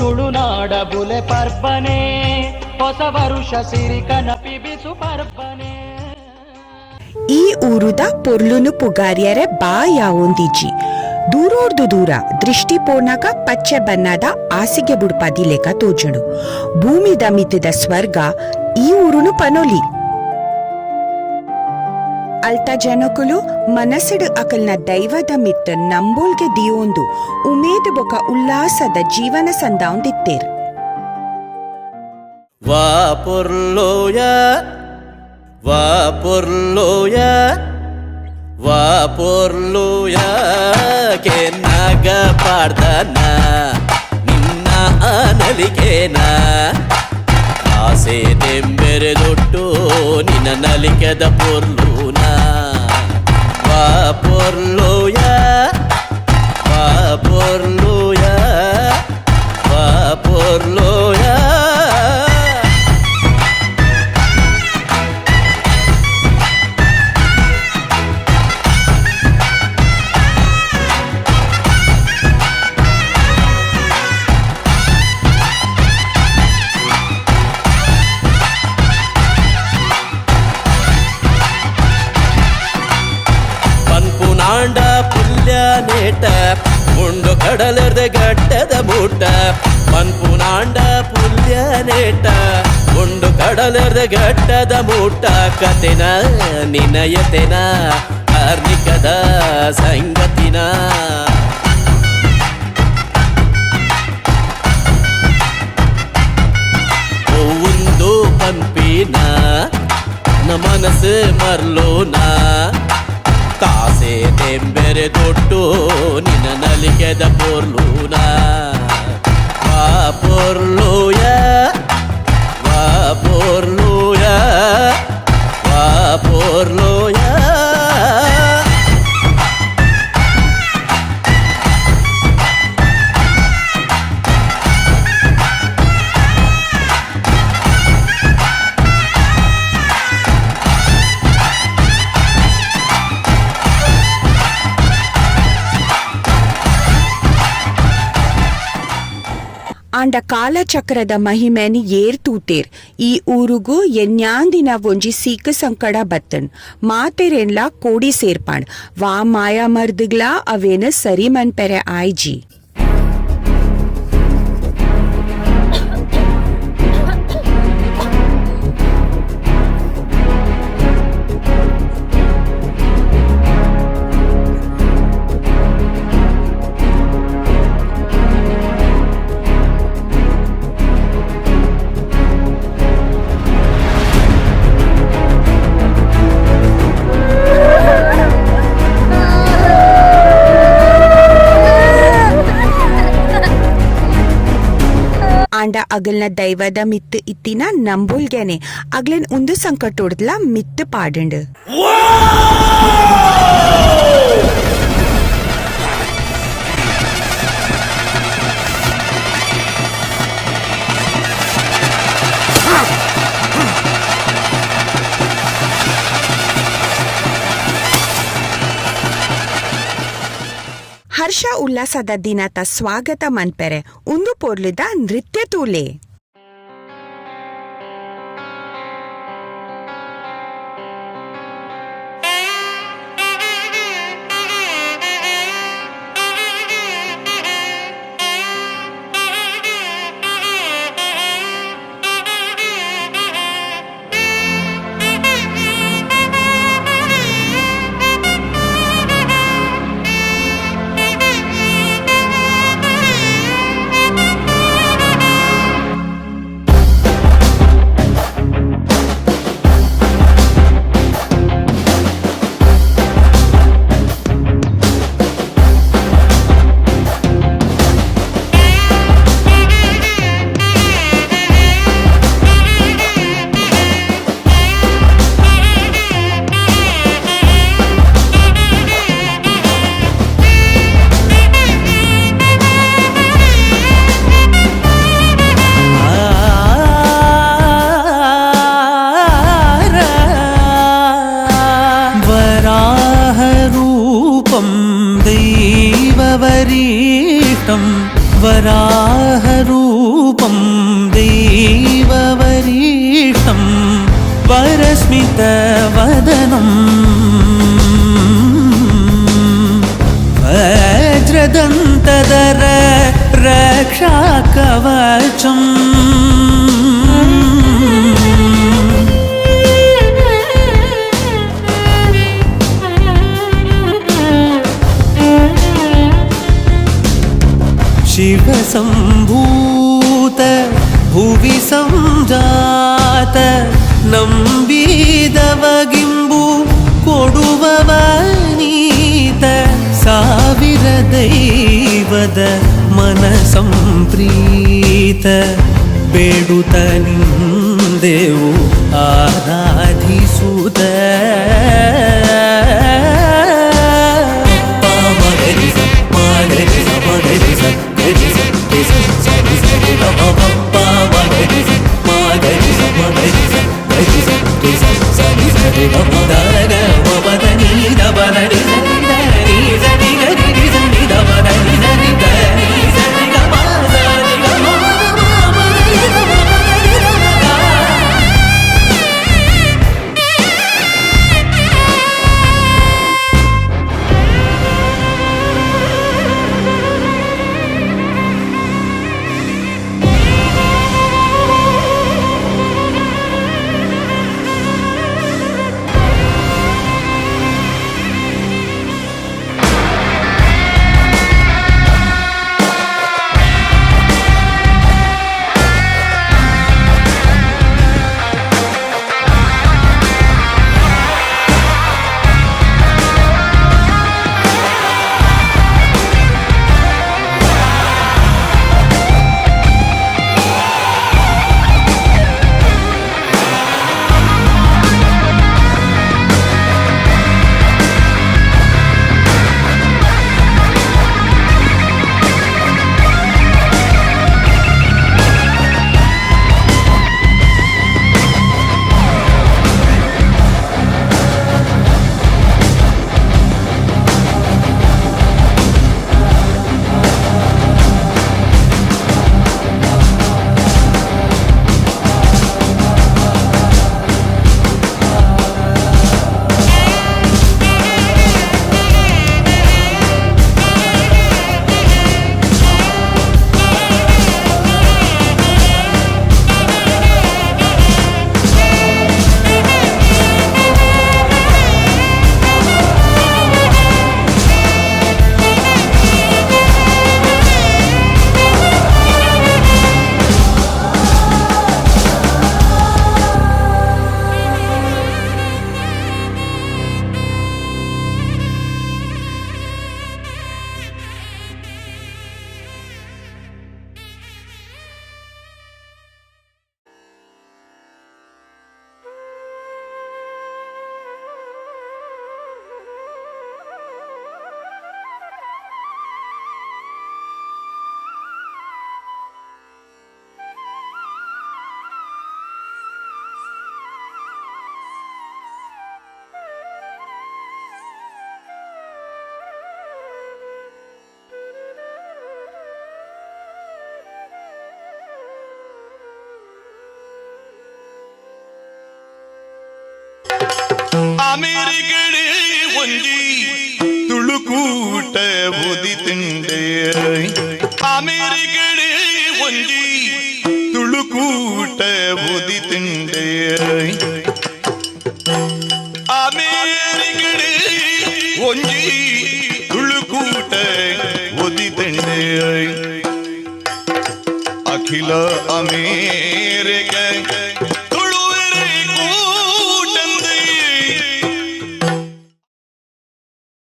ತುಳುನಾಡ ಬುಲೆ ಪರ್ಬನೆ ಹೊಸ ವರುಷ ಸಿರಿ ಕನಪಿಬಿಸು ಪರ್ಬನೆ. ಈ ಊರುದ ಪೊರ್ಲುನು ಪುಗಾರ್ಯರೆ ಬಾ ಯಾವೊಂದಿಜ್ಜಿ ದೂರೋರ್ದು ದೂರ ದೃಷ್ಟಿ ಪೋನಾಗ ಪಚ್ಚೆ ಬಣ್ಣದ ಆಸಿಗೆ ಬುಡ್ಪದಿ ಲೆಕ್ಕ ತೋಜುಂಡು. ಭೂಮಿದ ಮಿತ್ತದ ಸ್ವರ್ಗ ಈ ಊರುನು ಪನೊಲಿ. ಅಲ್ತ ಜನಕುಲು ಮನಸ್ಸಿಡು ಅಕಲ್ನ ದೈವದ ಮಿತ್ತ ನಂಬೋಲ್ಗೆ ದಿಯೋಂದು ಉಮೇದು ಬೊಕ ಉಲ್ಲಾಸದ ಜೀವನ ಸಂದಾಂದಿತ್ತೇರು. ವಾ ಪೊರ್ಲೋಯ ವಾ ಪೊರ್ಲೋಯ ವಾ ಪೊರ್ಲೋಯ ಕೆನ್ನಾಗ ಪಾಡ್ದನ ನಿನ್ನ ನಲಿಕೆನ ಆಸೆ ದೆಂಬೆರೆದೊಟ್ಟು ನಿನ್ನ ನಲಿಕೆದ ಪೊರ್ಲೂನ. ವಾ ಪೊರ್ಲೋಯ ವಾ ಪೊರ್ಲೋಯ ವಾ ಪೊರ್ಲೋಯ. ಪನ್ಪುನಾಂಡ ಪುಲ್ಯ ನೇಟ ಮುಂಡು ಕಡಲರ್ದ ಗಟ್ಟದ ಮೂಟ. ಪನ್ಪುನಾಂಡ ಪುಲ್ಯ ನೇಟ ಮುಂಡು ಕಡಲರ್ದ ಗಟ್ಟದ ಮೂಟ. ಕತೆನ ನಿನಯತೆನ ಕಾರ್ಣಿಕದ ಸಂಗತಿನ ಒಂದು ಪನ್ಪಿನ ನ ಮನಸ್ಸು ಮರ್ಲೋನ. ತಾಸೆ ದೆಂಬೆರೆದೊಟ್ಟು ನಿನ್ನ ನಲಿಕೆದ ಪೊರ್ಲೂನ. ವಾ ಪೊರ್ಲೋಯ ವಾ ಪೊರ್ಲೋಯ ವಾ ಪೊರ್ಲೋಯ. ಆಂಡ ಕಾಲಚಕ್ರದ ಮಹಿಮೆನಿ ಏರ್ತೂತೇರ್. ಈ ಊರುಗು ಎನ್ಯಾಂದಿನ ಒಂಜಿ ಸೀಕ ಸಂಕಡ ಬತ್ತನ್ ಮಾತೆರೆನ್ಲ ಕೋಡಿ ಸೇರ್ಪಾಣ್. ವಾ ಮಾಯಾ ಮರ್ದಿಗ್ಲಾ ಅವೇನ ಸರಿ ಮನ್ಪೆರೆ ಆಯ್ಜಿ. ಆಂಡ ಅಗಲ್ನ ದೈವದ ಮಿತ್ತು ಇತ್ತಿನ ನಂಬೋಲ್ಗೆನೆ ಅಗ್ಲೆನ್ ಉಂದು ಸಂಕಟೋಡ್ಲ ಮಿತ್ತು ಪಾಡಂಡು. ಹರ್ಷ ಉಲ್ಲಾಸದ ದಿನದ ಸ್ವಾಗತ ಮನ್ಪೆರೆ ಒಂದು ಪೊರ್ಲುದ ನೃತ್ಯ ತೂಲೆ. वराहरूपं दैववरीष्ठं वरस्मितवदनं वज्रदन्तधर रक्षाकवचम् शिवसम्भूत भुवि संजात ನಂಬಿದವಗಿಂಬು ಕೊಡುವವನೀತ ಸಾವಿರ ದೈವದ ಮನ ಸಂಪ್ರೀತ ಬೇಡುತ್ತ ನಿಂದೆವು ಆರಾಧಿಸುತ್ತ ಅಮೆರಿಕಡೆ ಒಂಜಿ ತುಳುಕೂಟ ಬುದಿ ತಿಂಡೆ ಅಮೆರಿಕಡೆ ಒಂಜಿ ತುಳುಕೂಟ ಬುದಿ ತಿಂಡೆ ಅಮೆರಿಕಡೆ ಒಂಜಿ ತುಳುಕೂಟ ಬುದಿ ತಿಂಡೆ ಅಖಿಲ ಅಮೇರಿಕ